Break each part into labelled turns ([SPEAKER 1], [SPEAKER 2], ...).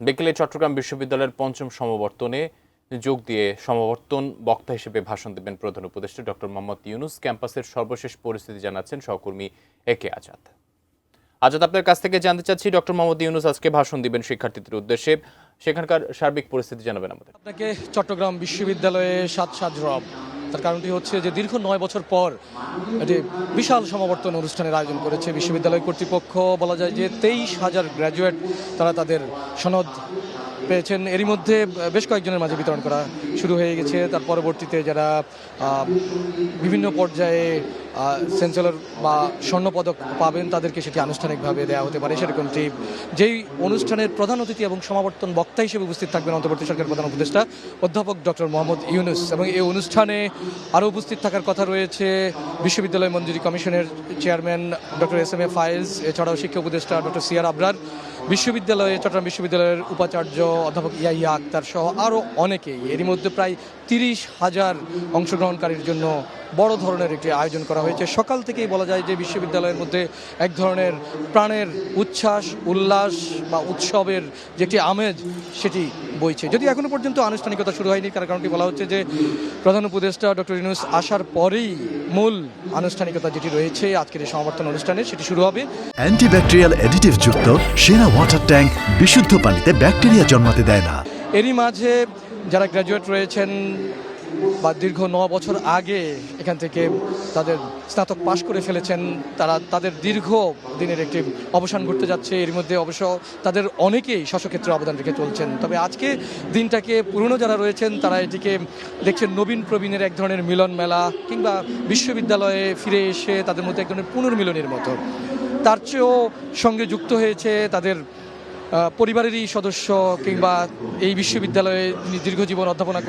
[SPEAKER 1] বিকেলে চট্টগ্রাম বিশ্ববিদ্যালয়ের পঞ্চম সমাবর্তনে যোগ দিয়ে সমাবর্তন বক্তা হিসেবে ভাষণ দেবেন প্রধান উপদেষ্টা ডক্টর মোহাম্মদ ইউনূস। ক্যাম্পাসের সর্বশেষ পরিস্থিতি জানাচ্ছেন সহকর্মী একে আজাদ। আজাদ, আপনার কাছ থেকে জানতে চাচ্ছি, ডক্টর মোহাম্মদ ইউনূস আজকে ভাষণ দিবেন শিক্ষার্থীদের উদ্দেশ্যে, সেখানকার সার্বিক পরিস্থিতি জানাবেন আমাদের।
[SPEAKER 2] আপনাকে চট্টগ্রাম বিশ্ববিদ্যালয়ে সাত রব। তার কারণটি হচ্ছে যে দীর্ঘ 9 বছর পর একটি বিশাল সমাবর্তন অনুষ্ঠানের আয়োজন করেছে বিশ্ববিদ্যালয় কর্তৃপক্ষ। বলা যায় যে 23,000 গ্র্যাজুয়েট তারা তাদের সনদ পেয়েছেন। এরই মধ্যে বেশ কয়েকজনের মাঝে বিতরণ করা শুরু হয়ে গেছে। তার পরবর্তীতে যারা বিভিন্ন পর্যায়ে চ্যান্সেলর বা স্বর্ণপদক পাবেন তাদেরকে সেটি আনুষ্ঠানিকভাবে দেওয়া হতে পারে সেরকমটি। যেই অনুষ্ঠানের প্রধান অতিথি এবং সমাবর্তন বক্তা হিসেবে উপস্থিত থাকবেন অন্তর্বর্তী সরকারের প্রধান উপদেষ্টা অধ্যাপক ডক্টর মোহাম্মদ ইউনূস, এবং এই অনুষ্ঠানে আরও উপস্থিত থাকার কথা রয়েছে বিশ্ববিদ্যালয় মঞ্জুরি কমিশনের chairman doctor S M A ফায়েজ, এছাড়াও শিক্ষা উপদেষ্টা ডক্টর সিআর আবরার, চট্টগ্রাম বিশ্ববিদ্যালয়ের উপাচার্য অধ্যাপক ইয়াহিয়া আক্তার সহ আরও অনেকেই। এরই মধ্যে প্রায় 30,000 অংশগ্রহণকারীর জন্য বড় ধরনের একটি আয়োজন করা হয়েছে। সকাল থেকেই বলা যায় যে বিশ্ববিদ্যালয়ের মধ্যে এক ধরনের প্রাণের উচ্ছ্বাস, উল্লাস বা উৎসবের যে একটি আমেজ সেটি বইছে। যদি এখনো পর্যন্ত আনুষ্ঠানিকতা শুরু হয়নি, তার কারণটি বলা হচ্ছে যে প্রধান উপদেষ্টা ডক্টর ইউনূস আসার পরেই মূল আনুষ্ঠানিকতা যেটি রয়েছে আজকের এই সমাবর্তন অনুষ্ঠানে সেটি শুরু হবে।
[SPEAKER 3] অ্যান্টিব্যাকটেরিয়াল অ্যাডিটিভ যুক্ত সেরা ওয়াটার ট্যাঙ্ক বিশুদ্ধ পানিতে ব্যাকটেরিয়া জন্মাতে দেয় না।
[SPEAKER 2] এরই মাঝে যারা গ্র্যাজুয়েট রয়েছেন বা দীর্ঘ 9 বছর আগে এখান থেকে তাদের স্নাতক পাশ করে ফেলেছেন, তারা তাদের দীর্ঘ দিনের একটি অবসান ঘটতে যাচ্ছে। এর মধ্যে অবশ্য তাদের অনেকেই স্বশক্ষেত্রে অবদান রেখে চলছেন। তবে আজকে দিনটাকে পুরনো যারা রয়েছেন তারা এটিকে দেখছেন নবীন প্রবীণের এক ধরনের মিলন মেলা, কিংবা বিশ্ববিদ্যালয়ে ফিরে এসে তাদের মধ্যে এক ধরনের পুনর্মিলনের মতো। তার চেয়েও সঙ্গে যুক্ত হয়েছে তাদের পরিবারেরই সদস্য, কিংবা এই বিশ্ববিদ্যালয়ে যিনি দীর্ঘজীবন অধ্যাপনা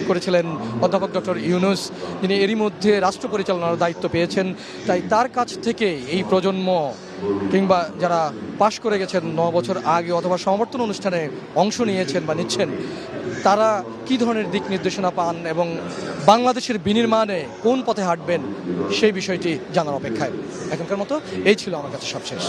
[SPEAKER 2] করেছিলেন অধ্যাপক ডক্টর ইউনূস, যিনি এরই মধ্যে রাষ্ট্র পরিচালনার দায়িত্ব পেয়েছেন। তাই তার কাছ থেকে এই প্রজন্ম কিংবা যারা পাশ করে গেছেন 9 বছর আগে অথবা সমাবর্তন অনুষ্ঠানে অংশ নিয়েছেন বা নিচ্ছেন, তারা কী ধরনের দিক নির্দেশনা পান এবং বাংলাদেশের বিনির্মাণে কোন পথে হাঁটবেন সেই বিষয়টি জানার অপেক্ষায়। এখনকার মতো এই ছিল আমার কাছে সবশেষ।